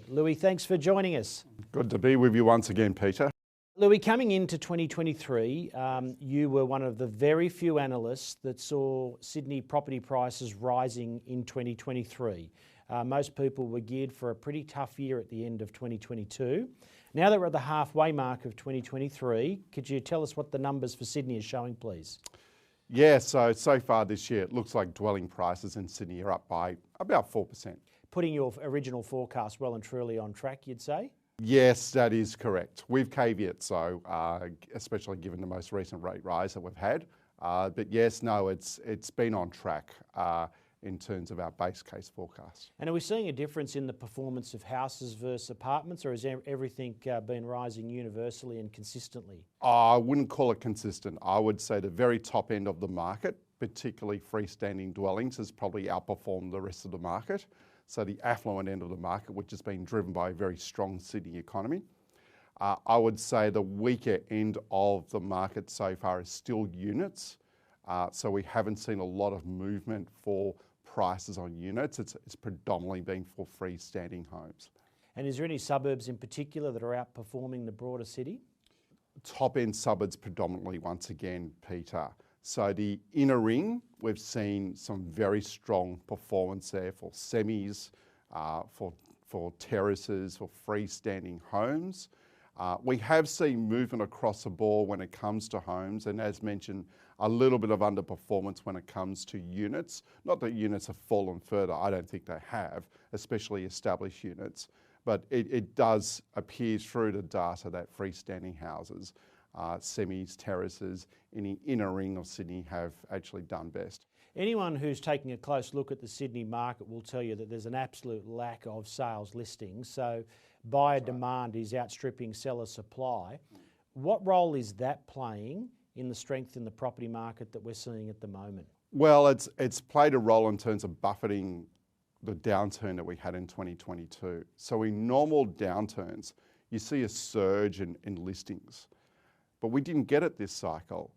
Louis, thanks for joining us. Good to be with you once again, Peter. Louis, coming into 2023, you were one of the very few analysts that saw Sydney property prices rising in 2023. Most people were geared for a pretty tough year at the end of 2022. Now that we're at the halfway mark of 2023, could you tell us what the numbers for Sydney are showing, please? Yeah, so far this year, it looks like dwelling prices in Sydney are up by about 4%. Putting your original forecast well and truly on track, you'd say? Yes, that is correct. With caveats, so especially given the most recent rate rise that we've had. But yes, no, it's been on track in terms of our base case forecast. And are we seeing a difference in the performance of houses versus apartments, or has everything been rising universally and consistently? I wouldn't call it consistent. I would say the very top end of the market, particularly freestanding dwellings, has probably outperformed the rest of the market. So the affluent end of the market, which has been driven by a very strong Sydney economy. I would say the weaker end of the market so far is still units. So we haven't seen a lot of movement for prices on units. It's predominantly been for freestanding homes. And is there any suburbs in particular that are outperforming the broader city? Top end suburbs predominantly, once again, Peter. So the inner ring, we've seen some very strong performance there for semis, for terraces, for freestanding homes. We have seen movement across the board when it comes to homes, and as mentioned, a little bit of underperformance when it comes to units. Not that units have fallen further, I don't think they have, especially established units, but it does appear through the data that freestanding houses, semis, terraces in the inner ring of Sydney have actually done best. Anyone who's taking a close look at the Sydney market will tell you that there's an absolute lack of sales listings. So buyer demand is outstripping seller supply. What role is that playing in the strength in the property market that we're seeing at the moment? Well, it's played a role in terms of buffeting the downturn that we had in 2022. So in normal downturns, you see a surge in listings. But we didn't get it this cycle.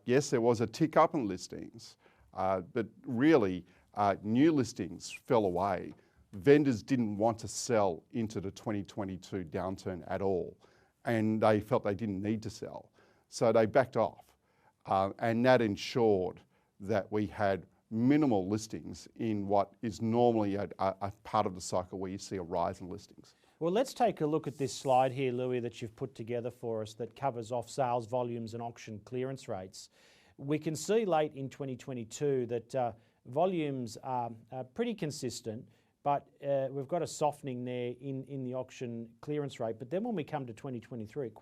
Yes, there was a tick up in listings, but really new listings fell away. Vendors didn't want to sell into the 2022 downturn at all, and they felt they didn't need to sell. So they backed off, and that ensured that we had minimal listings in what is normally a part of the cycle where you see a rise in listings. Well, let's take a look at this slide here, Louis, that you've put together for us that covers off sales volumes and auction clearance rates. We can see late in 2022 that volumes are pretty consistent, but we've got a softening there in the auction clearance rate. But then when we come to 2023, it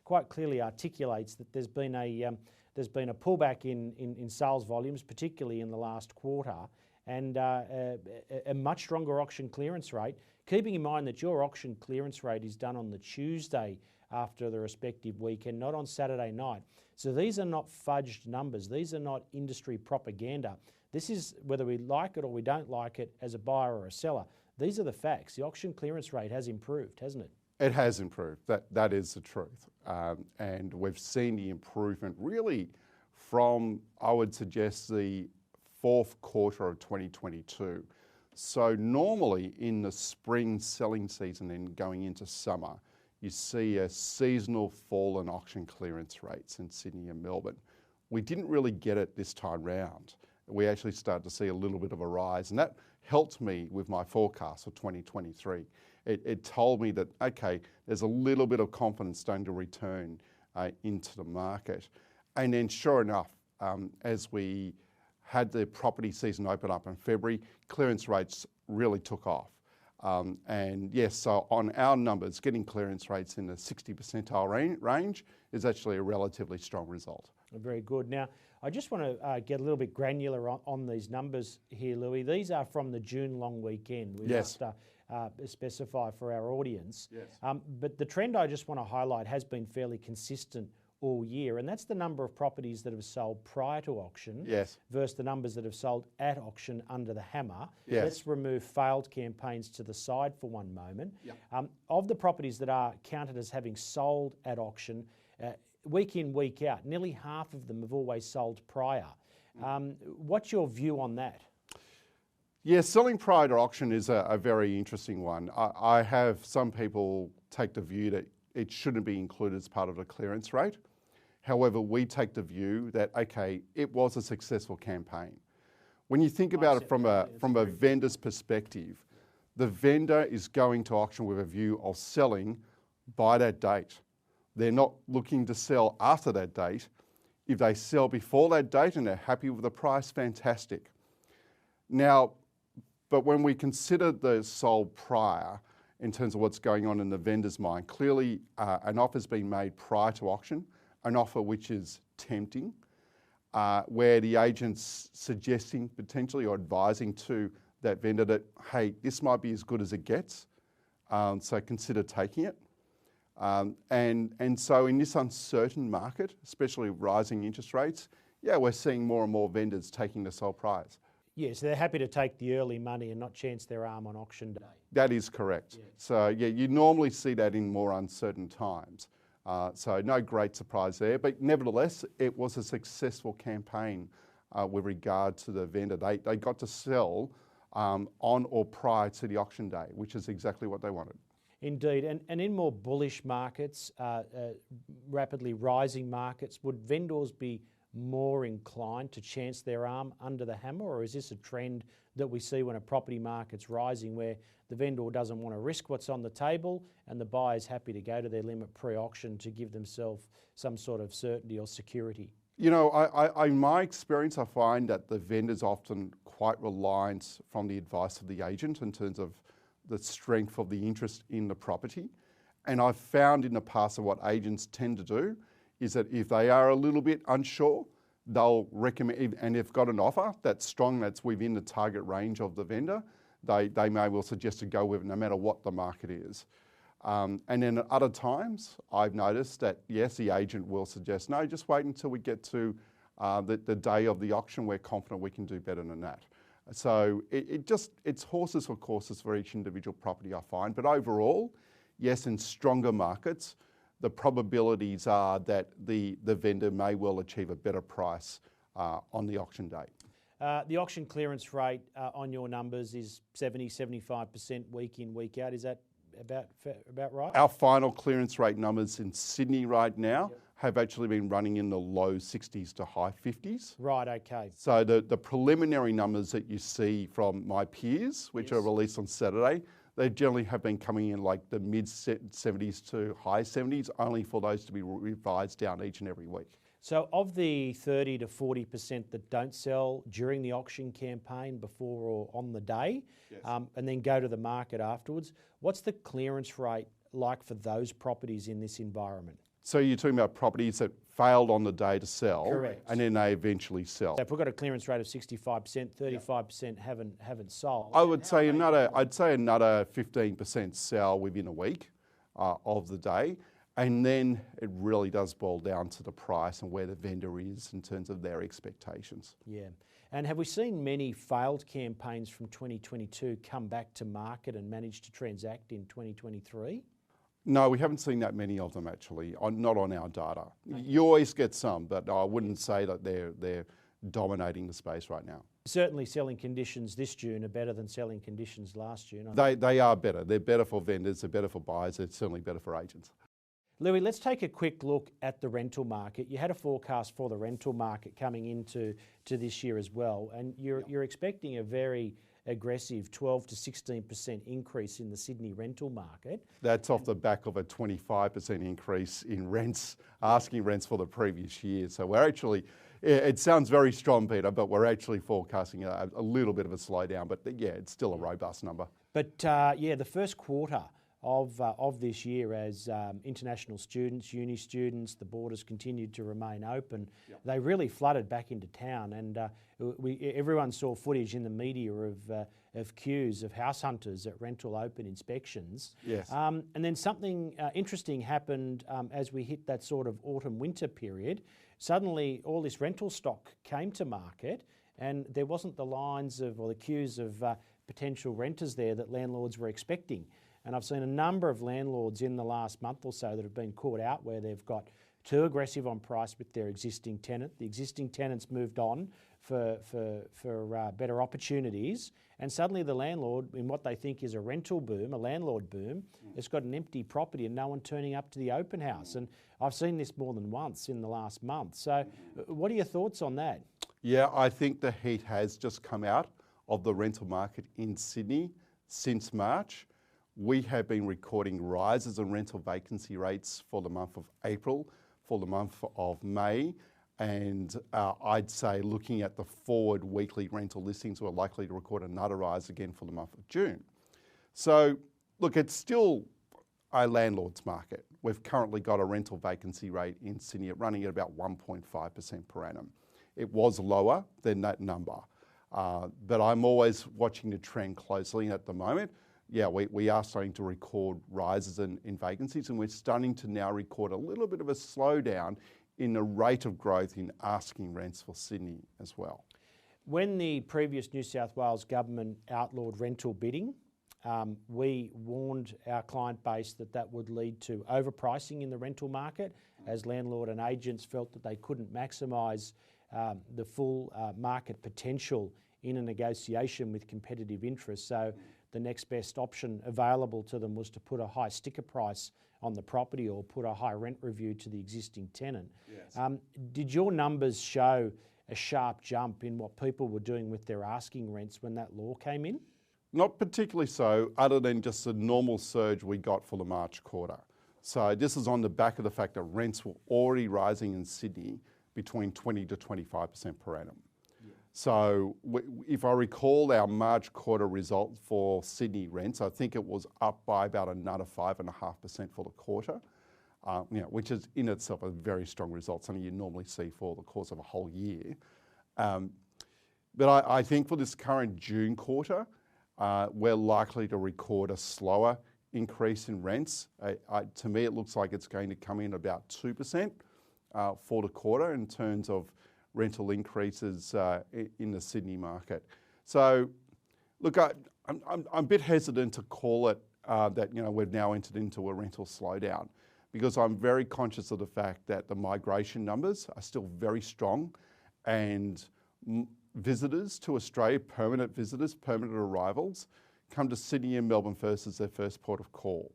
quite clearly articulates that there's been a pullback in sales volumes, particularly in the last quarter, and a much stronger auction clearance rate, keeping in mind that your auction clearance rate is done on the Tuesday after the respective weekend, not on Saturday night. So these are not fudged numbers. These are not industry propaganda. This is, whether we like it or we don't like it as a buyer or a seller, these are the facts. The auction clearance rate has improved, hasn't it? It has improved. That is the truth. And we've seen the improvement really from, I would suggest, the fourth quarter of 2022. So normally in the spring selling season and going into summer, you see a seasonal fall in auction clearance rates in Sydney and Melbourne. We didn't really get it this time round. We actually started to see a little bit of a rise, and that helped me with my forecast for 2023. It told me that, okay, there's a little bit of confidence starting to return into the market. And then sure enough, as we had the property season open up in February, clearance rates really took off. And yes, so on our numbers, getting clearance rates in the 60 percentile range is actually a relatively strong result. Very good. Now, I just want to get a little bit granular on these numbers here, Louis. These are from the June long weekend. We must specify for our audience. Yes. But the trend I just want to highlight has been fairly consistent all year, and that's the number of properties that have sold prior to auction versus the numbers that have sold at auction under the hammer. Yes. Let's remove failed campaigns to the side for one moment. Of the properties that are counted as having sold at auction, week in, week out, nearly half of them have always sold prior. What's your view on that? Yeah, selling prior to auction is a very interesting one. I have some people take the view that it shouldn't be included as part of the clearance rate. However, we take the view that, okay, it was a successful campaign. When you think about it from a vendor's perspective, the vendor is going to auction with a view of selling by that date. They're not looking to sell after that date. If they sell before that date and they're happy with the price, fantastic. Now, but when we consider the sold prior, in terms of what's going on in the vendor's mind, clearly an offer's been made prior to auction, an offer which is tempting, where the agent's suggesting potentially or advising to that vendor that, hey, this might be as good as it gets, so consider taking it. And so in this uncertain market, especially rising interest rates, yeah, we're seeing more and more vendors taking the sole price. Yes, they're happy to take the early money and not chance their arm on auction day. That is correct. Yeah. So yeah, you normally see that in more uncertain times. So no great surprise there, but nevertheless, it was a successful campaign with regard to the vendor. They got to sell on or prior to the auction day, which is exactly what they wanted. Indeed, and in more bullish markets, rapidly rising markets, would vendors be more inclined to chance their arm under the hammer, or is this a trend that we see when a property market's rising where the vendor doesn't want to risk what's on the table and the buyer's happy to go to their limit pre-auction to give themselves some sort of certainty or security? You know, in my experience, I find that the vendor's often quite reliant from the advice of the agent in terms of the strength of the interest in the property. And I've found in the past that what agents tend to do is that if they are a little bit unsure, they'll recommend, and they've got an offer that's strong, that's within the target range of the vendor, they may well suggest to go with it no matter what the market is. And then at other times, I've noticed that, yes, the agent will suggest, no, just wait until we get to the day of the auction. We're confident we can do better than that. So it's horses for courses for each individual property, I find. But overall, yes, in stronger markets, the probabilities are that the vendor may well achieve a better price on the auction date. The auction clearance rate on your numbers is 70-75% week in, week out. Is that about right? Our final clearance rate numbers in Sydney right now have actually been running in the low 60s to high 50s. Right, okay. So the preliminary numbers that you see from my peers, which are released on Saturday, they generally have been coming in like the mid 70s to high 70s, only for those to be revised down each and every week. So of the 30 to 40% that don't sell during the auction campaign before or on the day, and then go to the market afterwards, what's the clearance rate like for those properties in this environment? So you're talking about properties that failed on the day to sell, correct, and then they eventually sell. So if we've got a clearance rate of 65%, 35% haven't sold. I'd say another 15% sell within a week of the day, and then it really does boil down to the price and where the vendor is in terms of their expectations. Yeah. And have we seen many failed campaigns from 2022 come back to market and manage to transact in 2023? No, we haven't seen that many of them actually, not on our data. You always get some, but I wouldn't say that they're dominating the space right now. Certainly selling conditions this June are better than selling conditions last June. They are better. They're better for vendors, they're better for buyers, they're certainly better for agents. Louis, let's take a quick look at the rental market. You had a forecast for the rental market coming into this year as well, and you're expecting a very aggressive 12 to 16% increase in the Sydney rental market. That's off the back of a 25% increase in rents, asking rents for the previous year. So we're actually, it sounds very strong, Peter, but we're actually forecasting a little bit of a slowdown. But yeah, it's still a robust number. But the first quarter of this year, as international students, uni students, the borders continued to remain open, they really flooded back into town, and everyone saw footage in the media of queues of house hunters at rental open inspections. Yes. And then something interesting happened as we hit that sort of autumn-winter period. Suddenly, all this rental stock came to market, and there wasn't the lines or the queues of potential renters there that landlords were expecting. And I've seen a number of landlords in the last month or so that have been caught out where they've got too aggressive on price with their existing tenant. The existing tenant's moved on for better opportunities, and suddenly the landlord, in what they think is a rental boom, a landlord boom, has got an empty property and no one turning up to the open house. And I've seen this more than once in the last month. So what are your thoughts on that? Yeah, I think the heat has just come out of the rental market in Sydney since March. We have been recording rises in rental vacancy rates for the month of April, for the month of May, and I'd say looking at the forward weekly rental listings, we're likely to record another rise again for the month of June. So look, it's still a landlord's market. We've currently got a rental vacancy rate in Sydney running at about 1.5% per annum. It was lower than that number, but I'm always watching the trend closely. And at the moment, yeah, we are starting to record rises in vacancies, and we're starting to now record a little bit of a slowdown in the rate of growth in asking rents for Sydney as well. When the previous New South Wales government outlawed rental bidding, we warned our client base that would lead to overpricing in the rental market, as landlord and agents felt that they couldn't maximise the full market potential in a negotiation with competitive interests. So the next best option available to them was to put a high sticker price on the property or put a high rent review to the existing tenant. Yes. Did your numbers show a sharp jump in what people were doing with their asking rents when that law came in? Not particularly so, other than just the normal surge we got for the March quarter. So this is on the back of the fact that rents were already rising in Sydney between 20 to 25% per annum. So if I recall our March quarter result for Sydney rents, I think it was up by about another 5.5% for the quarter, which is in itself a very strong result, something you normally see for the course of a whole year. But I think for this current June quarter, we're likely to record a slower increase in rents. To me, it looks like it's going to come in about 2% for the quarter in terms of rental increases in the Sydney market. So, look, I'm a bit hesitant to call it that we've now entered into a rental slowdown, because I'm very conscious of the fact that the migration numbers are still very strong, and visitors to Australia, permanent visitors, permanent arrivals, come to Sydney and Melbourne first as their first port of call.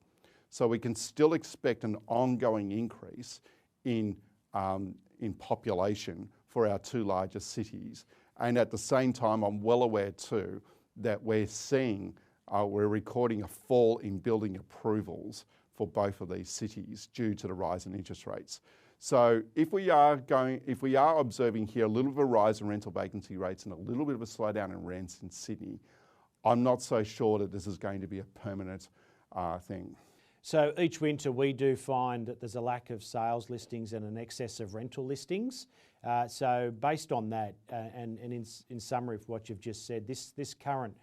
So we can still expect an ongoing increase in population for our two largest cities. And at the same time, I'm well aware too that we're recording a fall in building approvals for both of these cities due to the rise in interest rates. So if we are observing here a little bit of a rise in rental vacancy rates and a little bit of a slowdown in rents in Sydney, I'm not so sure that this is going to be a permanent thing. So each winter we do find that there's a lack of sales listings and an excess of rental listings. So based on that, and in summary of what you've just said, this current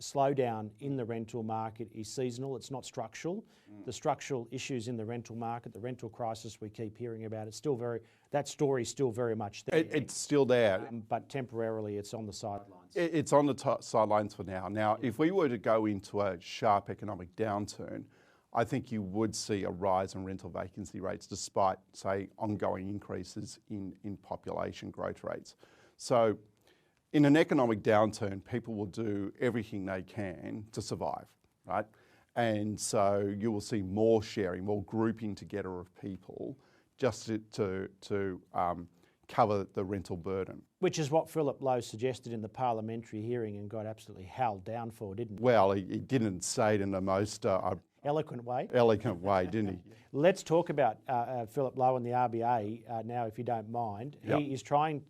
slowdown in the rental market is seasonal. It's not structural. The structural issues in the rental market, the rental crisis we keep hearing about, that story's still very much there. It's still there. But temporarily it's on the sidelines. It's on the sidelines for now. Now, if we were to go into a sharp economic downturn, I think you would see a rise in rental vacancy rates despite, say, ongoing increases in population growth rates. So in an economic downturn, people will do everything they can to survive, right? And so you will see more sharing, more grouping together of people just to cover the rental burden. Which is what Philip Lowe suggested in the parliamentary hearing and got absolutely howled down for, didn't he? Well, he didn't say it in the most eloquent way, didn't he? Let's talk about Philip Lowe and the RBA now, if you don't mind. Yep.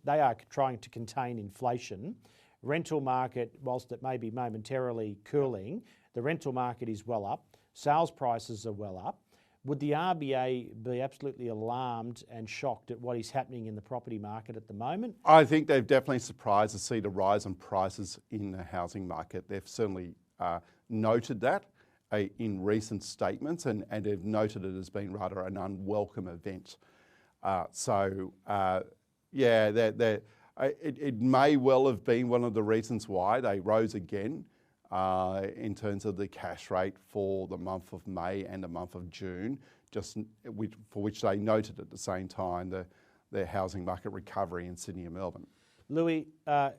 They are trying to contain inflation. Rental market, whilst it may be momentarily cooling, the rental market is well up. Sales prices are well up. Would the RBA be absolutely alarmed and shocked at what is happening in the property market at the moment? I think they've definitely surprised to see the rise in prices in the housing market. They've certainly noted that in recent statements, and they've noted it as being rather an unwelcome event. It may well have been one of the reasons why they rose again in terms of the cash rate for the month of May and the month of June, for which they noted at the same time the housing market recovery in Sydney and Melbourne. Louis,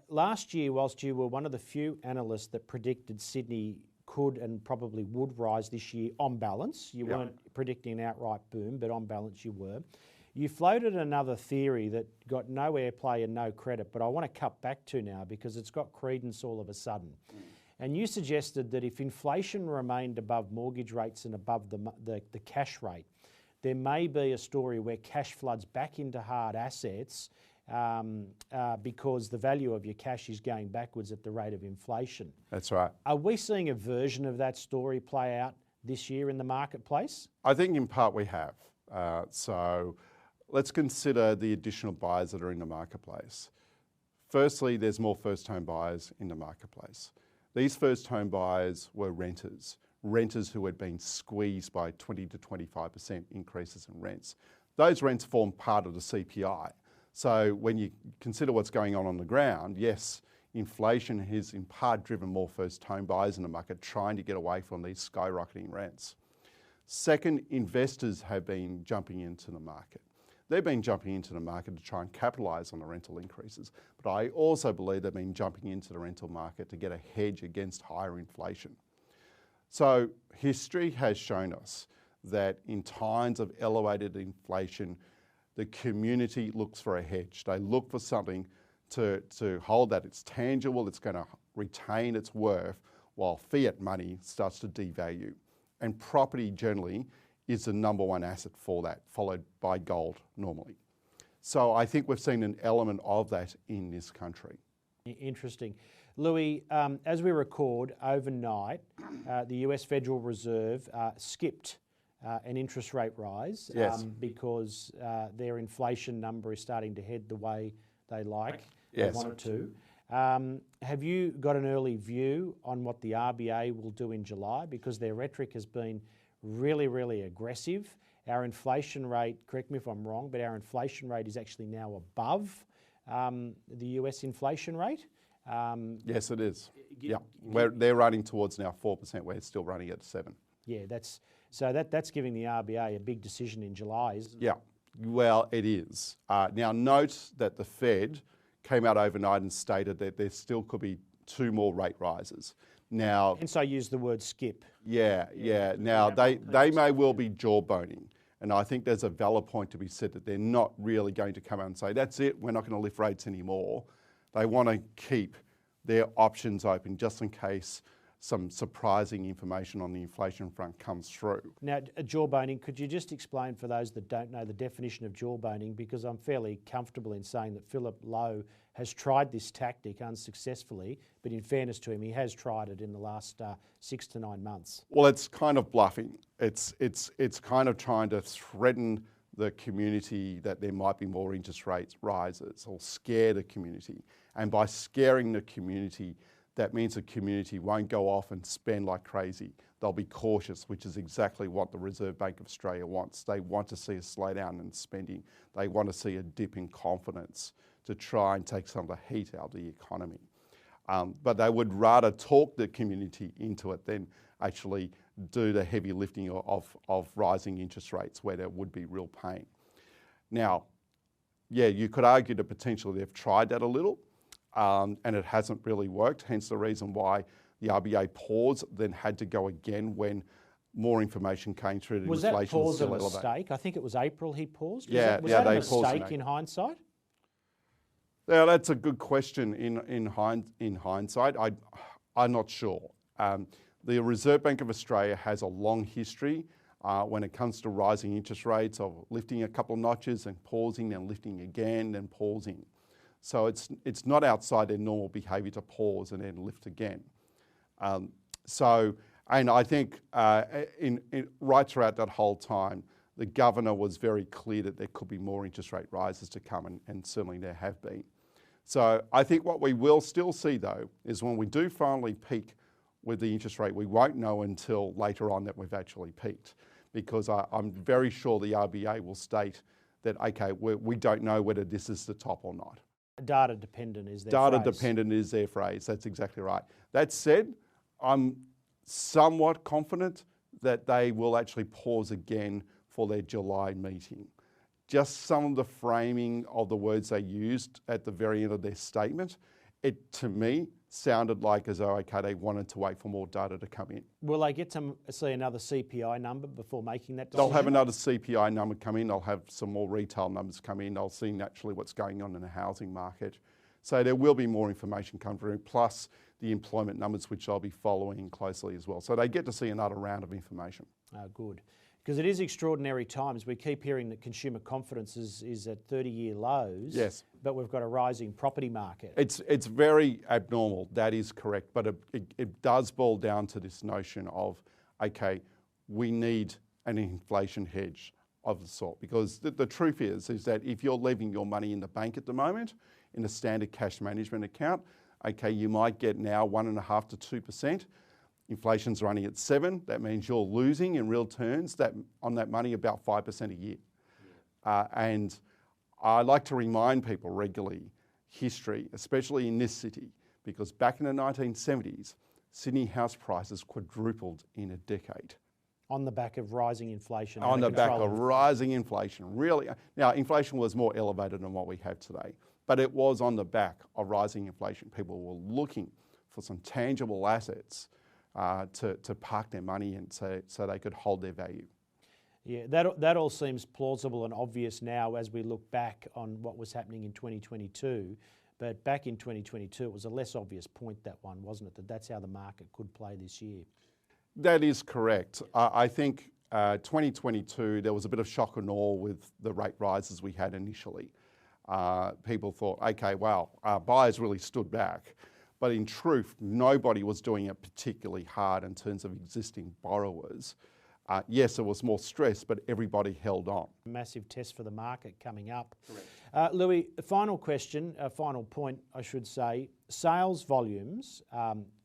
last year, whilst you were one of the few analysts that predicted Sydney could and probably would rise this year on balance, you weren't predicting an outright boom, but on balance you were. You floated another theory that got no airplay and no credit, but I want to cut back to now because it's got credence all of a sudden. And you suggested that if inflation remained above mortgage rates and above the cash rate, there may be a story where cash floods back into hard assets because the value of your cash is going backwards at the rate of inflation. That's right. Are we seeing a version of that story play out this year in the marketplace? I think in part we have. So let's consider the additional buyers that are in the marketplace. Firstly, there's more first home buyers in the marketplace. These first home buyers were renters who had been squeezed by 20 to 25% increases in rents. Those rents form part of the CPI. So when you consider what's going on the ground, yes, inflation has in part driven more first home buyers in the market trying to get away from these skyrocketing rents. Second, investors have been jumping into the market. They've been jumping into the market to try and capitalise on the rental increases, but I also believe they've been jumping into the rental market to get a hedge against higher inflation. So history has shown us that in times of elevated inflation, the community looks for a hedge. They look for something to hold that it's tangible, it's going to retain its worth while fiat money starts to devalue. And property generally is the number one asset for that, followed by gold normally. So I think we've seen an element of that in this country. Interesting. Louis, as we record overnight, the US Federal Reserve skipped an interest rate rise because their inflation number is starting to head the way they like, they want it to. Have you got an early view on what the RBA will do in July? Because their rhetoric has been really, really aggressive. Our inflation rate, correct me if I'm wrong, but our inflation rate is actually now above the US inflation rate. Yes, it is. They're running towards now 4%. We're still running at 7%. Yeah, that's giving the RBA a big decision in July, isn't it? Yeah, well, it is. Now, note that the Fed came out overnight and stated that there still could be 2 more rate rises. Now, hence I use the word skip. Yeah. Now, they may well be jawboning. And I think there's a valid point to be said that they're not really going to come out and say, that's it, we're not going to lift rates anymore. They want to keep their options open just in case some surprising information on the inflation front comes through. Now, jawboning, could you just explain for those that don't know the definition of jawboning? Because I'm fairly comfortable in saying that Philip Lowe has tried this tactic unsuccessfully, but in fairness to him, he has tried it in the last 6 to 9 months. Well, it's kind of bluffing. It's kind of trying to threaten the community that there might be more interest rate rises or scare the community. And by scaring the community, that means the community won't go off and spend like crazy. They'll be cautious, which is exactly what the Reserve Bank of Australia wants. They want to see a slowdown in spending. They want to see a dip in confidence to try and take some of the heat out of the economy. But they would rather talk the community into it than actually do the heavy lifting of rising interest rates where there would be real pain. Now, yeah, you could argue the potential they've tried that a little, and it hasn't really worked, hence the reason why the RBA paused, then had to go again when more information came through. Was that pause a mistake? I think it was April he paused. Was that they a mistake in hindsight? Yeah, that's a good question in hindsight. I'm not sure. The Reserve Bank of Australia has a long history when it comes to rising interest rates of lifting a couple of notches and pausing and lifting again and pausing. So it's not outside their normal behaviour to pause and then lift again. And I think right throughout that whole time, the governor was very clear that there could be more interest rate rises to come, and certainly there have been. So I think what we will still see, though, is when we do finally peak with the interest rate, we won't know until later on that we've actually peaked, because I'm very sure the RBA will state that, okay, we don't know whether this is the top or not. Data dependent is their phrase. Data dependent is their phrase. That's exactly right. That said, I'm somewhat confident that they will actually pause again for their July meeting just some of the framing of the words they used at the very end of their statement, it to me sounded like as though, okay, they wanted to wait for more data to come in. Will they get to see another CPI number before making that decision? They'll have another CPI number come in. They'll have some more retail numbers come in. They'll see naturally what's going on in the housing market. So there will be more information come through, plus the employment numbers, which I'll be following closely as well. So they get to see another round of information. Good. Because it is extraordinary times. We keep hearing that consumer confidence is at 30-year lows. Yes. But we've got a rising property market. It's very abnormal, that is correct. But it does boil down to this notion of, okay, we need an inflation hedge of the sort. Because the truth is that if you're leaving your money in the bank at the moment, in a standard cash management account, okay, you might get now 1.5% to 2%. Inflation's running at 7%. That means you're losing in real terms on that money about 5% a year. And I like to remind people regularly history, especially in this city, because back in the 1970s, Sydney house prices quadrupled in a decade. On the back of rising inflation. On the back of rising inflation, really. Now, inflation was more elevated than what we have today, but it was on the back of rising inflation. People were looking for some tangible assets to park their money in so they could hold their value. Yeah, that all seems plausible and obvious now as we look back on what was happening in 2022. But back in 2022, it was a less obvious point, that one, wasn't it? That's how the market could play this year. That is correct. I think 2022, there was a bit of shock and awe with the rate rises we had initially. People thought, okay, well, buyers really stood back. But in truth, nobody was doing it particularly hard in terms of existing borrowers. Yes, there was more stress, but everybody held on. Massive test for the market coming up. Correct. Louis, final question, final point, I should say. Sales volumes,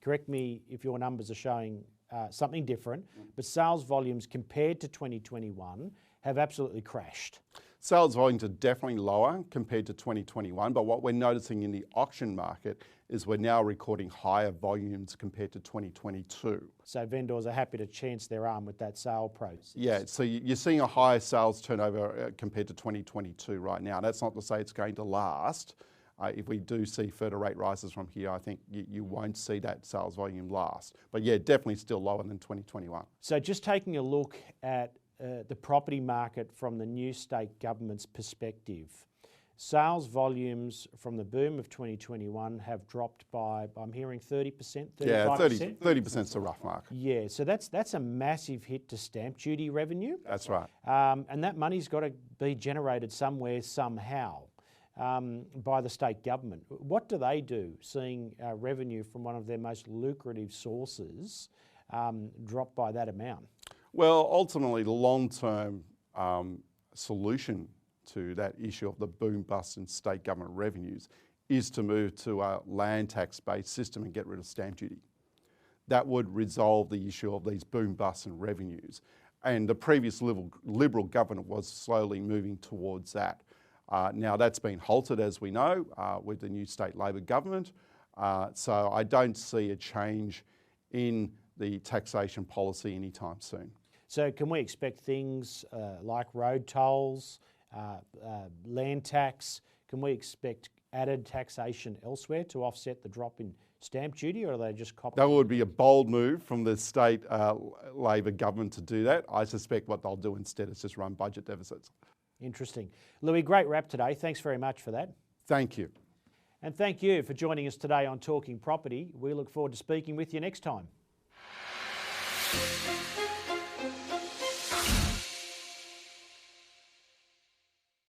correct me if your numbers are showing something different, but sales volumes compared to 2021 have absolutely crashed. Sales volumes are definitely lower compared to 2021, but what we're noticing in the auction market is we're now recording higher volumes compared to 2022. So vendors are happy to chance their arm with that sale process. Yeah, so you're seeing a higher sales turnover compared to 2022 right now. That's not to say it's going to last. If we do see further rate rises from here, I think you won't see that sales volume last. But yeah, definitely still lower than 2021. So just taking a look at the property market from the new state government's perspective, sales volumes from the boom of 2021 have dropped by, I'm hearing 30%, 35%? Yeah, 30% is a rough mark. Yeah, so that's a massive hit to stamp duty revenue. That's right. And that money's got to be generated somewhere, somehow, by the state government. What do they do, seeing revenue from one of their most lucrative sources drop by that amount? Well, ultimately, the long-term solution to that issue of the boom bust in state government revenues is to move to a land tax-based system and get rid of stamp duty. That would resolve the issue of these boom busts in revenues. And the previous Liberal government was slowly moving towards that. Now that's been halted, as we know, with the new state Labor government. So I don't see a change in the taxation policy anytime soon. So can we expect things like road tolls, land tax? Can we expect added taxation elsewhere to offset the drop in stamp duty, or are they just copying? That would be a bold move from the state Labor government to do that. I suspect what they'll do instead is just run budget deficits. Interesting. Louis, great wrap today. Thanks very much for that. Thank you. And thank you for joining us today on Talking Property. We look forward to speaking with you next time.